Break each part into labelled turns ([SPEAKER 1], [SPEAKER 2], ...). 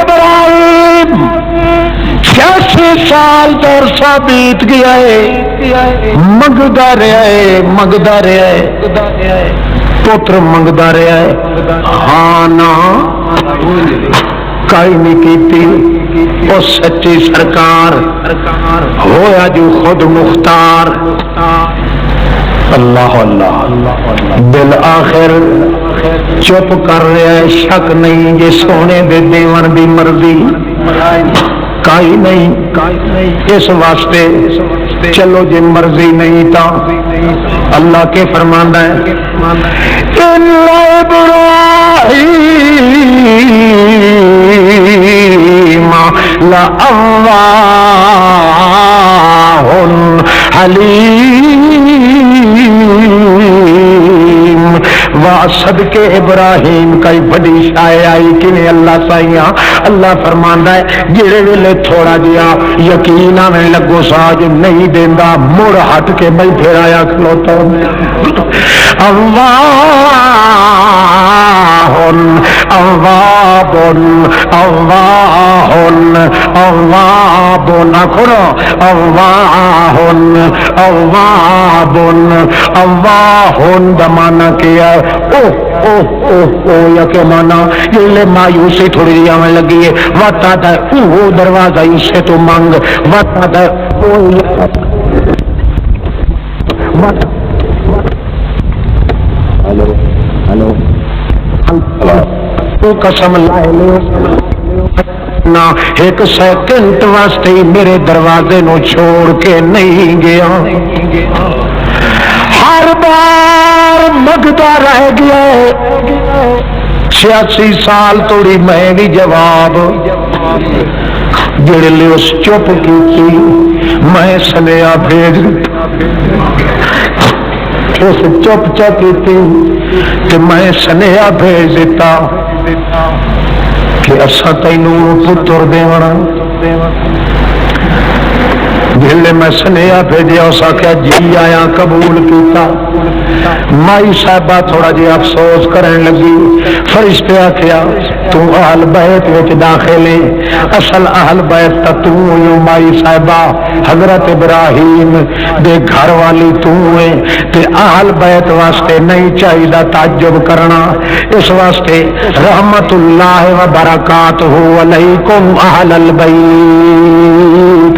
[SPEAKER 1] ابراہیم 86 سال عرصہ بیت گیا ہے، منگدا رہا ہے، منگدا رہا ہے، پتر منگدا رہا ہے، ہاں نہ کائی نہیں کیتی، او سچی سرکار ہویا جو خود مختار، اللہ اللہ بالآخر چپ کر رہا ہے، شک نہیں یہ سونے دے دیون دی مرضی کائی نہیں، اس واسطے چلو جی مرضی نہیں تا اللہ کے فرماندا ہے ان ابراہیم لأواہ حلیم صدقے ابراہیم کئی بڑی شائع آئی کہ اللہ سائیاں اللہ فرماندا ہے جڑے ویلے تھوڑا جہا یقین آنے لگو ساج نہیں دیندا مڑ ہٹ کے میں پھر آیا کھلوتا اللہ اللہ اللہ اللہ نہ کھڑو اللہ اللہ اللہ دمانا کیا یا کہ مانا یہ مایوسی تھوڑی جی آنے لگی ہے وقت آتا ہے وہ دروازہ اسے تو مانگ وقت آتا ہے ہلو ہلو تو قسم لائے لے نہ ایک سیکنڈ واسطے میرے دروازے نو چھوڑ کے نہیں گیا ہر بار مگتا رہ گیا 86 سال توڑی میں بھی جواب جڑے لے اس چپ کی تھی میں سنیا بھیج اس چپ چکی تھی کہ میں سنیا بھیج دیتا کہ اسا تینوں پتر دیونا جھلے میں سنیا بھیجیا اس آخیا جی آیا قبول کیتا مائی صاحبہ تھوڑا جی افسوس کرنے لگی فرشتے آخیا تو اہل بیت وچ داخل ہے اصل اہل بیت تا تو یوں مائی صاحبہ حضرت ابراہیم دے گھر والی تو ہے تے اہل بیت واسطے نہیں چاہیے تعجب کرنا اس واسطے رحمت اللہ و برکاتہ علیکم اہل البیت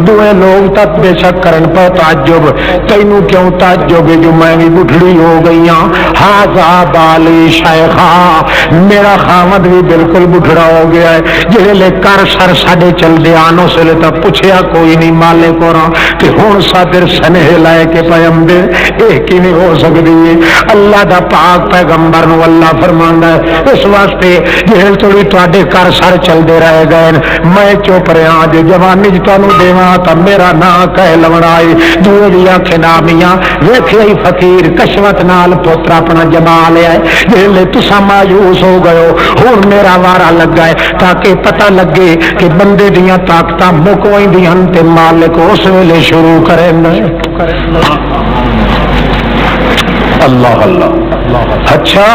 [SPEAKER 1] دوئے لوگ تک بے شک کرن پہ تعجب تینوں کیوں تعجب جو میں بھی بڑھڑی ہو گئی ہوں ہاذا بالی شیخا میرا خامد بھی بالکل بڑھڑا ہو گیا ہے جہے لے کر سر ساڑے چل دے آنوں سے لیتا پوچھیا کوئی نہیں مالے کو رہا کہ ہون صادر سنہ لائے کے پیمبر ایک ہی نہیں ہو سکتی ہے اللہ دا پاک پیغمبر نو اللہ فرماندا ہے اس واسطے جہل توڑی تواڈے کر سر چل دے رہے گئے میں چوپ رہا جو جوانی جتانو دیواں تا میرا نا کہہ لونائی دوئے بھی آنکھیں نامیاں ویکھے ہی فقیر کشوت نال پوتر اپنا جما لیا ہے جہلے تسا مایوس ہو گئے ہو اور میرا وارا لگ گئے تاکہ پتہ لگے کہ بندے دیاں طاقتاں مکوئیں دیاں تے مالک اس ویلے شروع کریں اللہ اللہ اچھا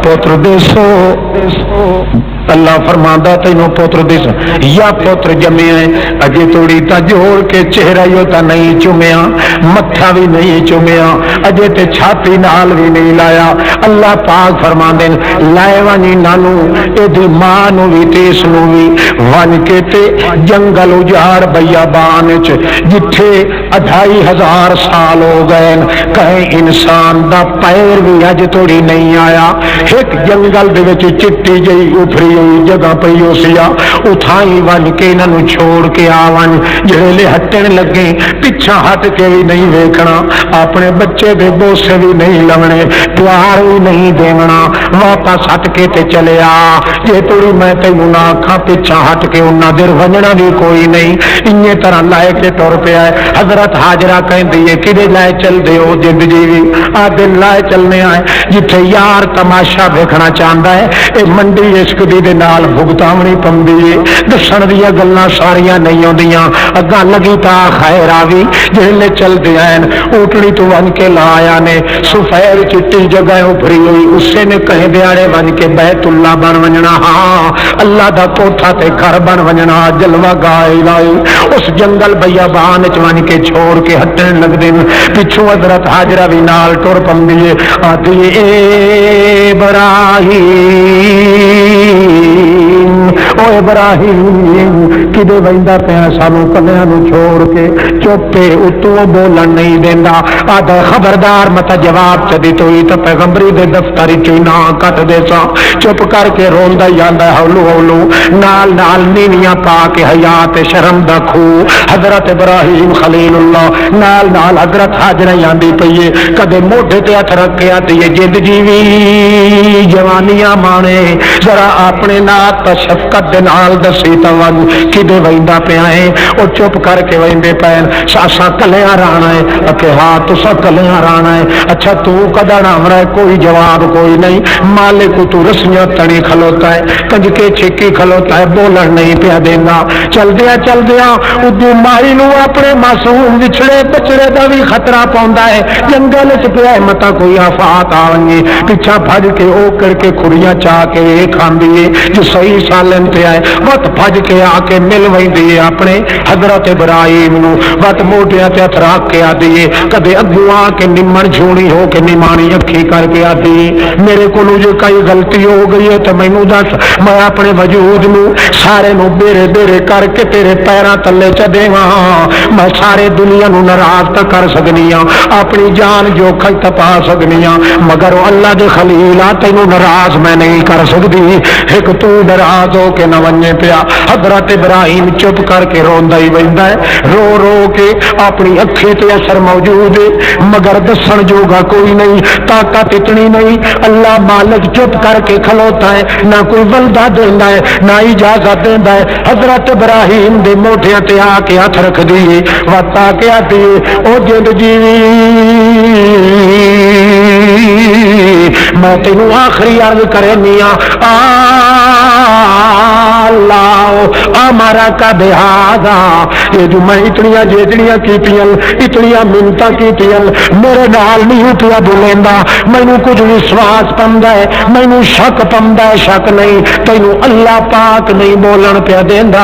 [SPEAKER 1] پوتر دیسو اللہ فرماندا تینوں پوتر دیس یا پوتر جمے اجے توڑی تا جوڑ کے چہرہ یو تا نہیں چومیا متھا بھی نہیں چومیا اجے تے چھاتی نال بھی نہیں لایا اللہ پاک فرماندے لائے وانی نانو اے دی ماں نو بھی تیس نو بھی ون کے تے جنگل اجاڑ بیابان وچ جتھے 2500 سال ہو گئے کہیں انسان دا پیر بھی اج توڑی نہیں آیا ایک جنگل دے وچ چٹی جئی اوپری جگہ پہ سیا اتھائی ون کے انہوں چھوڑ کے آون جڑے لے ہٹن لگے پچھا ہٹ کے بھی نہیں ویکھنا اپنے بچے دے بوسے بھی نہیں لونے پیار بھی نہیں دیونا واپس ہٹ کے تے چلے آ جے توڑی میں تینوں نہ آکھاں پچھا ہٹ کے انہاں دیر ونجنا بھی کوئی نہیں انہی طرح لائے کے ٹر پیا ہے حضرت حضرت حاجرہ کہندی ہے کدے لائے چل دے ہو جد جیوی آ دن لائے چلنے آئے جتھے یار تماشا ویکھنا چاہتا ہے اے منڈی عشق دی دے نال بھگتاونی پوندی ہے دسن دیاں گلاں ساریاں نہیں ہوندیاں اگاں لگی تا خیر آوی جہلے چل دے آئے اوٹڑی تو ون کے لا آیا نے سفید چٹی جگہ ابھری ہوئی اسے نے کہیں دیاڑے ون کے بیت اللہ بن ونجنا ہاں اللہ دا کوٹھا تے گھر بن ونجنا جلوہ گائے لائی اس جنگل بیابان چ ون کے چھوڑ کے ہٹن لگ دین پچھو حضرت حاجرہ بھی نال ٹر پندی آتی اے ابراہیم او ابراہیم کدے ویندا پیا سانو کلیاں نو چھوڑ کے چوپے اتوں بولن نہیں دیندا آدھا خبردار مت جواب چ دتی ہوئی تے پیغمبری دے دفتر چ نہ کٹ دے سا چپ کر کے روندا جاندا ہولو ہولو نال نال نیویاں پا کے حیا تے شرم دا کھو حضرت ابراہیم خلیل اللہ نال نال حضرت حاجرہ آندی پئی کدے موڈے تے ہتھ رکھ کے آتی ہے جد جیوی جوانیاں مانے ذرا اپنے نات شفقت دے نال دسی تا ون کدے ویندا پیا ہے او چپ کر کے ویندے پین ساسا کلیاں رانا ہے کہ ہاں تسا کلیاں رانا ہے اچھا تو کدا نام رہا ہے کوئی جواب کوئی نہیں مالک تو رسیاں تڑی کھلوتا ہے کنج کے چھکی کھلوتا ہے بولن نہیں پیا دینا چل دیا ادو مائی نو اپنے معصوم وچھڑے بچڑے دا بھی خطرہ پوندا ہے جنگل چ پیا متا کوئی آفات آونگی پیچھا بھج کے اوکڑ کے کھڑیاں چاہ کے کھاندی ہے جو صحیح سالن تے آئے وقت بھج کے آ کے مل ویندی ہے اپنے حضرت ابراہیم نو وقت موٹیاں تے ہتھ رکھ کے آدی ہے کدے اگوں آ کے نمن جھوڑی ہو کے نمانی اکھی کر کے آدی میرے کو جو کئی غلطی ہو گئی ہے تو مینوں دس میں اپنے وجود نو سارے نو بیرے بیرے کر کے تیرے پیراں تلے چ دیواں میں سارے دنیا نو ناراض تے کر سکنی ہاں اپنی جان جوکھل تے پا سکنی ہاں مگر اللہ دے خلیل تینوں ناراض میں نہیں کر سکتی ایک تو ناراض ہو کے نہ ونے پیا حضرت ابراہیم چپ کر کے روندا ہی ویندا ہے رو رو کے اپنی اکھی تے اثر موجود ہے مگر دسن جوگا کوئی نہیں طاقت اتنی نہیں اللہ مالک چپ کر کے کھلوتا ہے نہ کوئی ولدہ دیندا ہے نہ اجازت دیندا ہے حضرت ابراہیم دے موٹھیاں تے آ کے ہاتھ رکھ دیے وتا کے آتی او جد جیوی میں تینوں آخری عرض کرنی اللہ ہمارا کا بہادا یہ جو میں اتنیاں جیتنیاں کیتیاں اتنیاں منتاں کیتیاں میرے نال نہیں پیا بولیندا مینوں کچھ وشواس پوندا ہے مینوں شک پوندا ہے شک نہیں تینوں اللہ پاک نہیں بولن پیا دیندا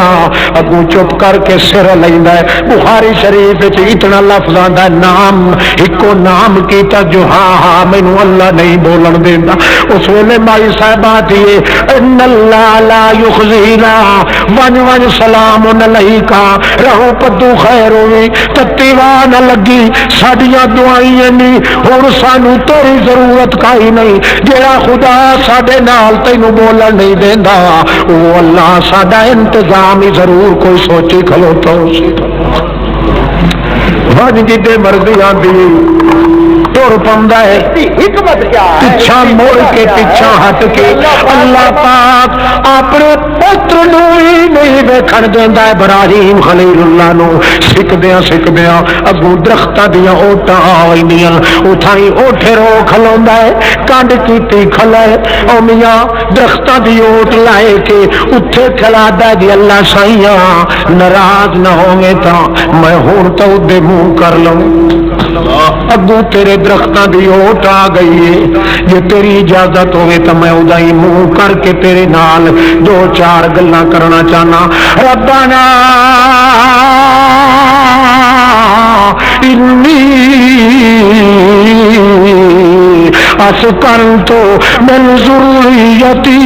[SPEAKER 1] اگوں چپ کر کے سر لیندا ہے بخاری شریف وچ اتنا لفظ آندا نام ایکو نام کیتا جو ہاں مینوں اللہ نہیں بولن دیندا اس ویلے مائی صاحب آتی ہے ان اللہ لا یخزینا ون ون سلام علیکا رہو پدو خیر ہوئی تتیوا نہ لگی ساڈیاں دعائیں نہیں ہن سانو تیری ضرورت کائی نہیں جڑا خدا ساڈے نال تینوں بولن نہیں دیندا او اللہ ساڈا انتظام ہی ضرور کوئی سوچی کھلوتا ہو ون جدے مرضی آندی ٹر پوندا ہے حکمت کیا ہے پیچھا موڑ کے پیچھا ہٹ کے اللہ پاک اپنے پتر نو ہی نہیں ویکھن دیندا ابراہیم خلیل اللہ نو سکدیاں اگوں درختاں دیاں اوٹاں آوندیاں اوتھائی اوٹھے رو کھلوندا ہے کانڈ کیتی کھلے او میاں درختاں دی اوٹ لائے کے اوتھے کھلادا جی اللہ سائیاں ناراض نہ ہوویں تا میں ہن تو دے منہ کر لوں اگوں تیرے درختاں دی اوٹ آ گئی ہے جے تیری اجازت ہوے تو میں ادا ہی منہ کر کے تیرے نال دو چار گلاں کرنا چاہنا ربنا انی اسکنت من ذریتی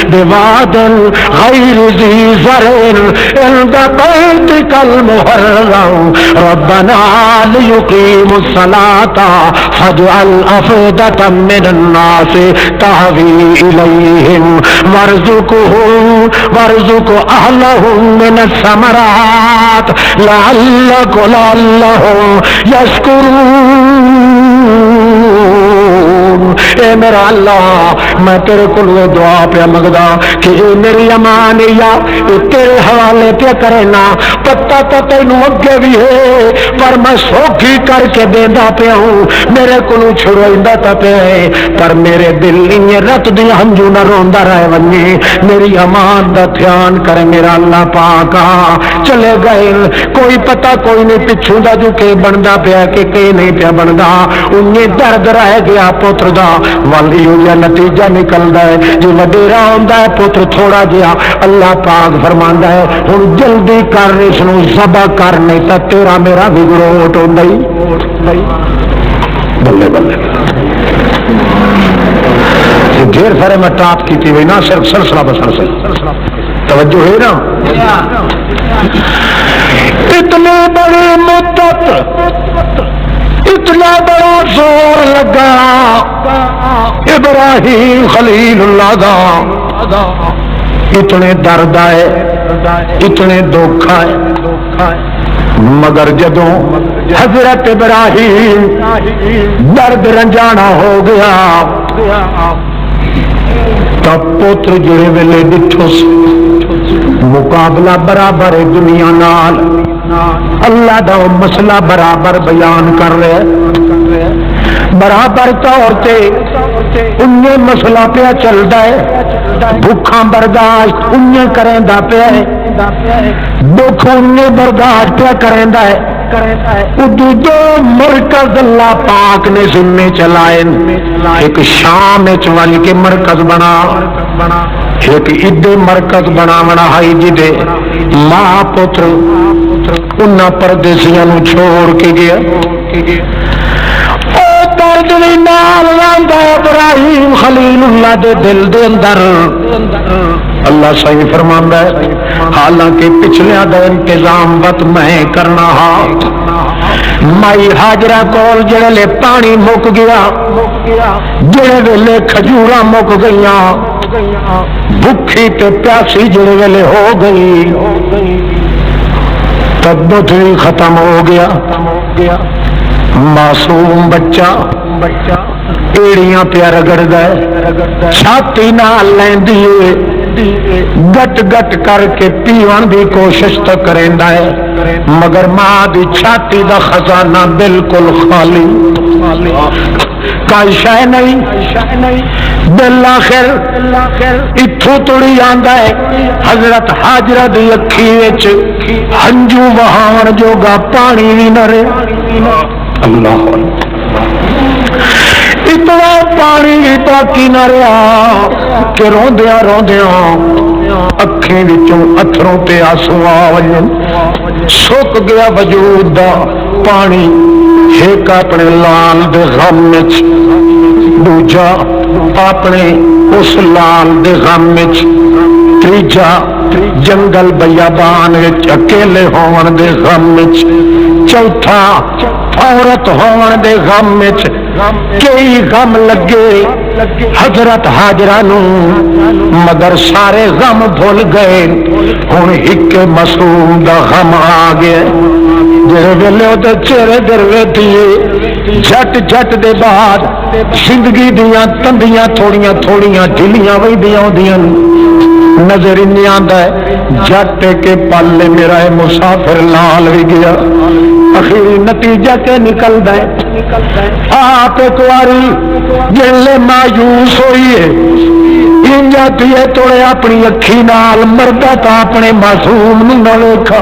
[SPEAKER 1] بواد غیر ذی زرع عند بیتک المحرم ربنا لیقیموا الصلاة فاجعل أفئدة من الناس تهوی الیہم وارزق اہلہم من الثمرات لعلہم یشکرون اے میرا اللہ میں تیرے کو دعا پہ منگدا کہ اے میری امانیہ اے تیرے حوالے پہ کرنا پتہ تو تینوں اگے بھی ہے پر میں سوکھی کر کے دینا پیا ہوں میرے کو چھڑوائندا تا پیا ہے پر میرے دل انہیں رت دی ہنجو نہ روندا رہ ونجے میری امان دا دھیان کر میرا اللہ پاکا چلے گئے کوئی پتہ کوئی نہیں پچھوں دا جو کہ بندا پیا کہ نہیں پیا بندا انہیں درد رہ گیا پتر دا والی ہو جا نتیجہ نکلدا ہے جو وڈیرا ہوندا ہے پتر تھوڑا جہا اللہ پاک فرماندا ہے ہن جلدی کر اس نو ذبح کر نہیں تے تیرا میرا بھی گروٹ ہوندا ہی بلے بلے ڈھیر سارے میں ٹاپ کی تھی نا صرف سلسلہ بسلسل توجہ ہے نا اتنی بڑی مدت اتنا بڑا زور لگا ابراہیم خلیل اللہ دا اتنے درد آئے اتنے دکھ آئے مگر جدوں حضرت ابراہیم درد رنجانا ہو گیا تب پوتر جڑے ویلے ڈٹھو مقابلہ برابر ہے دنیا نال اللہ دا مسئلہ برابر بیان کر رہے برابر طور تے انہیں مسئلہ پیا چلتا ہے بھوکھاں برداشت انہیں کریندا پیا ہے دکھ انہیں برداشت پیا کریندا ہے دو مرکز اللہ پاک نے ذمے چلائے ایک شام ول کے مرکز بنا ایک ادے مرکز بنا ہائی جی دے ماں پتر ان پردیسیاں نو چھوڑ کے گیا درد بھی نال لاندا ابراہیم خلیل اللہ دے دل دے اندر اللہ صحیح فرماندا ہے حالانکہ پچھلے دا انتظام وقت میں کرنا ہاں مائی ہاجرہ کول جڑے لے پانی مک گیا جڑے ویلے کھجوراں مک گئیاں بھوکھی تے پیاسی جڑے ویلے ہو گئی تب دودھ بھی ختم ہو گیا معصوم بچہ ایڑیاں پیا رگڑدا ہے چھاتی نال لیندی گٹ گٹ کر کے پیون دی کوشش تو کریندا ہے مگر ماں دی چھاتی دا خزانہ بالکل خالی کوئی شے نہیں بالآخر اتھوں تڑی آندا ہے حضرت حاجرہ دی اکھی وچ ہنجو وہاون جوگا پانی وی نہ رہے اللہ اتنا پانی بھی باقی نہ رہا کہ روندیاں اکھیں وچوں اتھروں تے آنسو آ وجن سک گیا وجود دا پانی ایک اپنے لال دے غم وچ دوجا اپنے اس لال دے غم وچ تیجا جنگل بیابان وچ اکیلے ہون دے غم وچ چوتھا عورت ہون دے غم وچ کئی غم لگے حضرت حاجرہ نو مگر سارے غم بھول گئے ہن ایک معصوم دا غم آ گیا جڑے ویلے او چہرے در ویٹھیے جھٹ دے بعد زندگی دیاں تندیاں تھوڑیاں ڈھیلیاں ویندیاں ہوندیاں نظر نہیں آندا ہے جٹ کے پلے میرا مسافر لال بھی گیا اخیری نتیجہ کے نکلدا ہے آپ ایک واری جلے مایوس ہوئی ہے انجاتی ہے توڑے اپنی اکھی نال مردا تا اپنے معصوم نہ ویکھا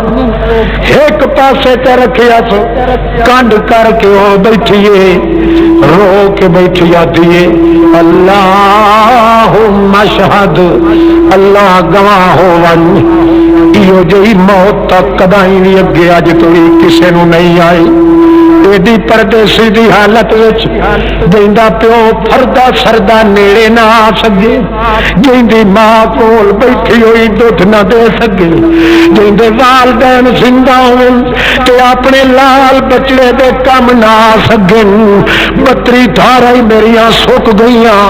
[SPEAKER 1] ایک پاسے تے رکھیا سو کنڈ کر کے او بیٹھیے رو کے بیٹھی آتی ہے اللہم اشہد اللہ گواہ ہو ون ایو جی موت تک کدائی بھی اگے اج توڑی کسے نو نہیں آئی ایڈی پردیسی دی حالت وچ جیندا پیو پھردا سردا نیڑے نہ آ سکے جیندی ماں کول بیٹھی ہوئی دودھ نہ دے سکے جیندے والدین زندہ ہون تے اپنے لال بچڑے دے کم نہ آ سکن بتری دھارا ہی میریاں سک گئیاں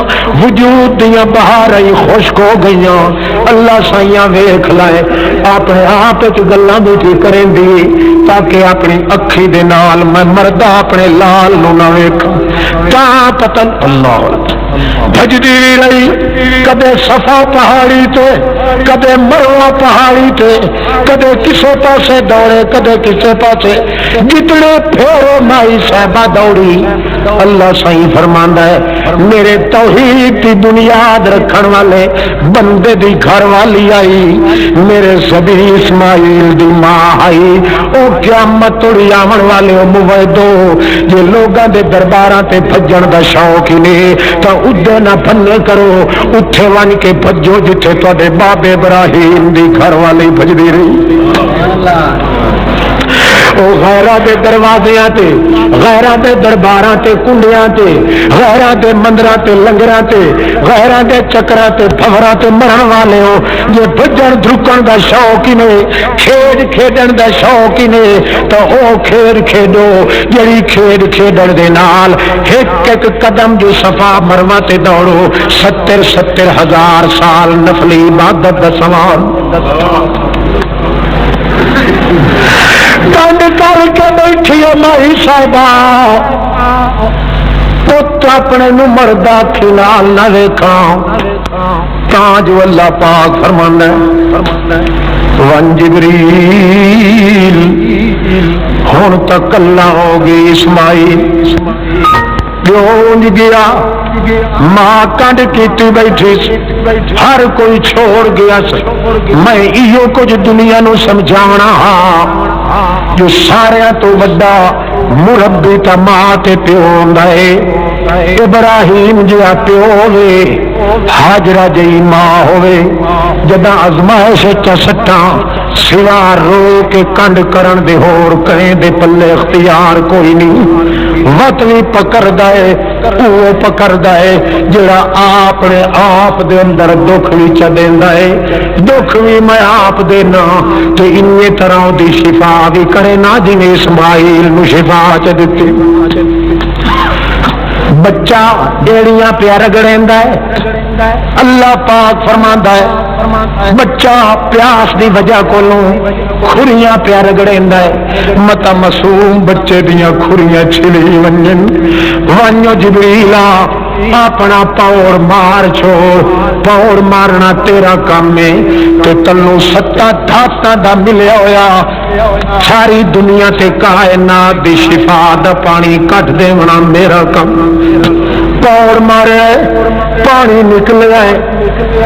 [SPEAKER 1] وجود دیاں بہاراں خشک ہو گئیاں اللہ سائیاں ویکھ لائے اپنے آپ وچ گلاں بیٹھی کریں دی تاکہ اپنی اکھی دے نال میں مردا اپنے لال نو نہ ویکھاں تا پتن اللہ بھجدی رہی کدے صفا پہاڑی تے کدے مروہ پہاڑی تے کدے کسے پاسے دوڑے کدے کسے پاسے جتنے پھیرو مائی صاحبہ دوڑی اللہ صحیح فرماندا ہے میرے توحید کی بنیاد رکھن والے بندے دی گھر والی آئی میرے سبھی اسماعیل دی ماں آئی او قیامت توڑی آون والے او موعدو جے لوگاں دے درباراں تے بھجن دا شوق ہی نہیں تا اُدے نہ بھنے کرو اٹھے ون کے بھجو جتھے تواڈے باب ابراہیم دی گھر والی بھجدی رہی او غیرہ دے دروازیاں تے غیرہ دے درباراں تے کنڈیاں تے غیرہ دے مندراں تے لنگراں تے غیرہ دے چکراں تے پھوراں تے مرن والے ہو جے بھجن دھرکن دا شوق ہی نہیں کھیڈ کھیڈن دا شوق ہی نہیں تو او کھیڈ کھیڈو جڑی کھیڈ کھیڈن دے نال ایک ایک قدم جو صفا مروہ تے دوڑو 70 ہزار سال نفلی عبادت دا ثواب کنڈ کر کے بیٹھی مائی صاحبہ پت اپنے نو مردہ کھلال نہ دیکھا تاں جو اللہ پاک فرماندا ہے ون جبریل ہن تک اللہ ہوگی اسماعیل گونج گیا ماں کنڈ کیتی بیٹھی ہر کوئی چھوڑ گیا میں ایو کچھ دنیا نو سمجھاونا ہاں جو سارے تو بڑا مربی تا ماں تے پیو ہوندا ہے ابراہیم جا پیو ہوے ہاجرہ جی ماں ہوے جداں آزمائش چسٹاں سوا رو کے کنڈ کرن دے ہور کہیں دے پلے اختیار کوئی نہیں وقت بھی پکڑ دے وہ پکڑ دے جڑا آپ نے آپ دے اندر دکھ بھی چ دیندا ہے دکھ بھی میں آپ دینا تو انہی طرح دی شفا بھی کرے نا جی اسماعیل نو شفا چ دتی بچہ ایڑیاں پیا رگڑیندا ہے اللہ پاک فرماندا ہے بچہ پیاس دی وجہ کولوں کھریاں پیا رگڑیندا ہے متا معصوم بچے دیاں کھریاں چھلی ونجن وانو جبریلا اپنا پاور مار چھوڑ پاور مارنا تیرا کام ہے تے تلو ستا دھاتا دا ملیا ہویا ساری دنیا تے کائنات دی شفا دا پانی کٹ دیونا میرا کام پاور مارے پانی نکلیا ہے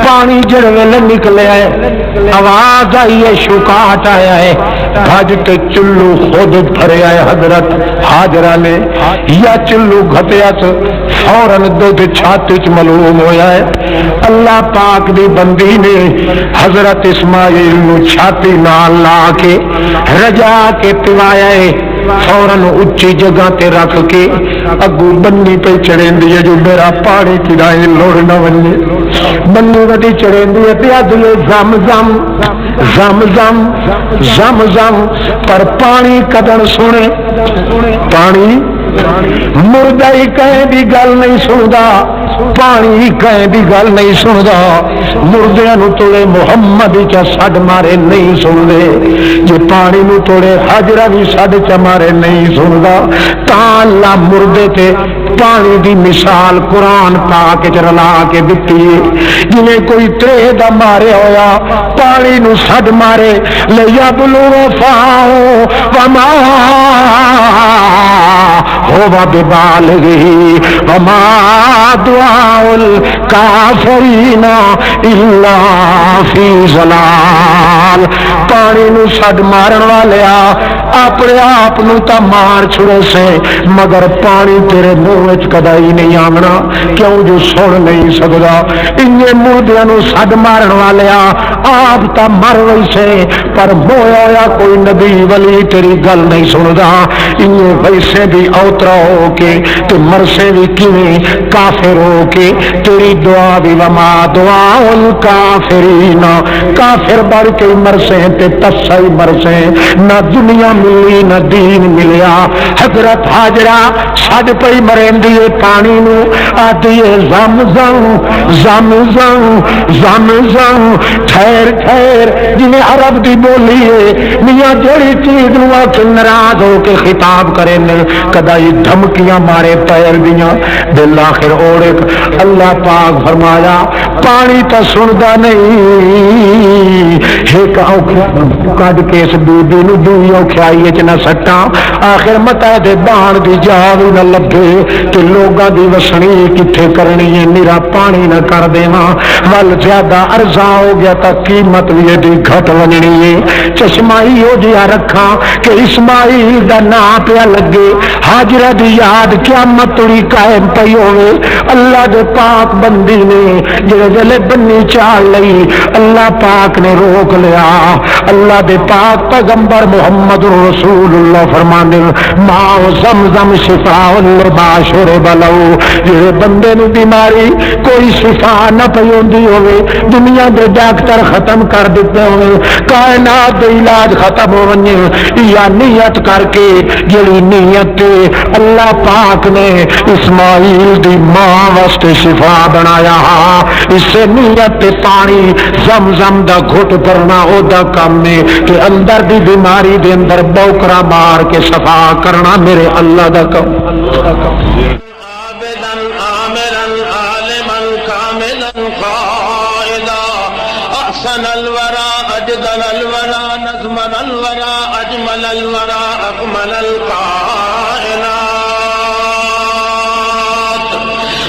[SPEAKER 1] پانی جڑ ویلے نکلیا ہے آواز آئی ہے شکاٹ آیا ہے بھج کے چلو خود بھریا ہے حضرت حاجرہ نے یا چلو گھٹیا تو فوراً دودھ چھاتی چ معلوم ہویا ہے اللہ پاک دی بندی نے حضرت اسماعیل نو چھاتی نال لا کے رجا کے پوایا ہے فوراً اچھی جگہ تے رکھ کے اگو بنی پہ چڑھیندی ہے جو میرا پاڑی کڑائی لوڑ نہ بنے بنی وڈی چڑھیندی ہے پیا دلے زم زم زم زم زم زم پر پانی کدن سنے پانی مردہ ہی کہیں بھی گل نہیں سندا پانی کہیں بھی گل نہیں سندا مردے نو توڑے محمد چا سڈ مارے نہیں سن دے جے پانی نو توڑے حاجرہ بھی سڈ چا مارے نہیں سندا تا اللہ مردے تے پانی دی مثال قرآن پاک چ رلا کے دتی ہے جنہیں کوئی ترے دا مارے ہویا پانی نو سڈ مارے لیا بلو وفاؤ وما ہوا ببالغی وما دعاء الکافرین الا فی ضلال پانی نو سڈ مارن والیا اپنے آپ نو تا مار چھڑے سے مگر پانی تیرے منہ وچ کدائی نہیں آمنا کیوں جو سن نہیں سکدا انہیں مردیاں نو سڈ مارن والیا آپ تا مر ویسے پر مویا کوئی نبی ولی تیری گل نہیں سندا انہیں ویسے بھی اوترا ہو کے تو مرسے بھی کیویں کافر ہو کے تیری دعا بھی وما دعا الکافرین کافر بڑھ کے مرسے تے تسائی مرسے نہ دنیا ملی نہ دین ملیا حضرت حاجرہ سڈ پئی مرندی پانی نو آتی ہے زم زم زم زم زم زم ٹھہر ٹھہر جنہیں عرب دی بولی ہے میاں جڑی چیز نو آ کے ناراض ہو کے خطاب کرے کدا آئی دھمکیاں مارے پیر دیاں بالآخر اوڑے اللہ پاک فرمایا پانی تو سندا نہیں ایک کڈ کے اس بی بی نو دوئی اوکھائی وچ نہ سٹاں آخر متا دے بان دی جا بھی نہ لگے تے لوگاں دی وسنی کتھے کرنی ہے میرا پانی نہ کر دیواں ول زیادہ عرضہ ہو گیا تا قیمت بھی دی گھٹ ونجنی ہے چشمہ ہی ہو جیا رکھاں کہ اسماعیل دا نام پیا لگے ہاجرہ دی یاد قیامت توڑی قائم پئی ہوئے اللہ دے پاک بندی نے جڑے ویلے بنی چال لئی اللہ پاک نے روک لیا اللہ دے پاک پیغمبر محمد رسول اللہ فرماندے ماء زمزم شفاء لما شرب لو جڑے بندے نو بیماری کوئی شفا نہ پئی ہوندی ہوے دنیا دے ڈاکٹر ختم کر دتے ہوے کائنات دے علاج ختم ہو ونجے یا نیت کر کے جڑی نیت اللہ پاک نے اسماعیل دی ماں واسطے شفا بنایا اس نیت پانی زمزم دا گھٹ بھرنا او دا کام ہے کہ اندر دی بیماری دے اندر بوکرا مار کے صفا کرنا میرے اللہ دا کام
[SPEAKER 2] عابداً عامراً عالماً کاملاً قائدا احسن الورى اجدل الورى نظمن الورى اجمل الورى اكمل الكائنات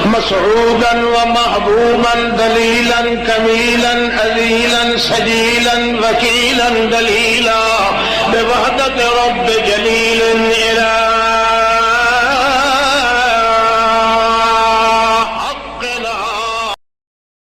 [SPEAKER 2] مسعودا ومحبوبا دليلا كميلا أذيلا سجيلا وكيلا دليلا بوحدة رب جليل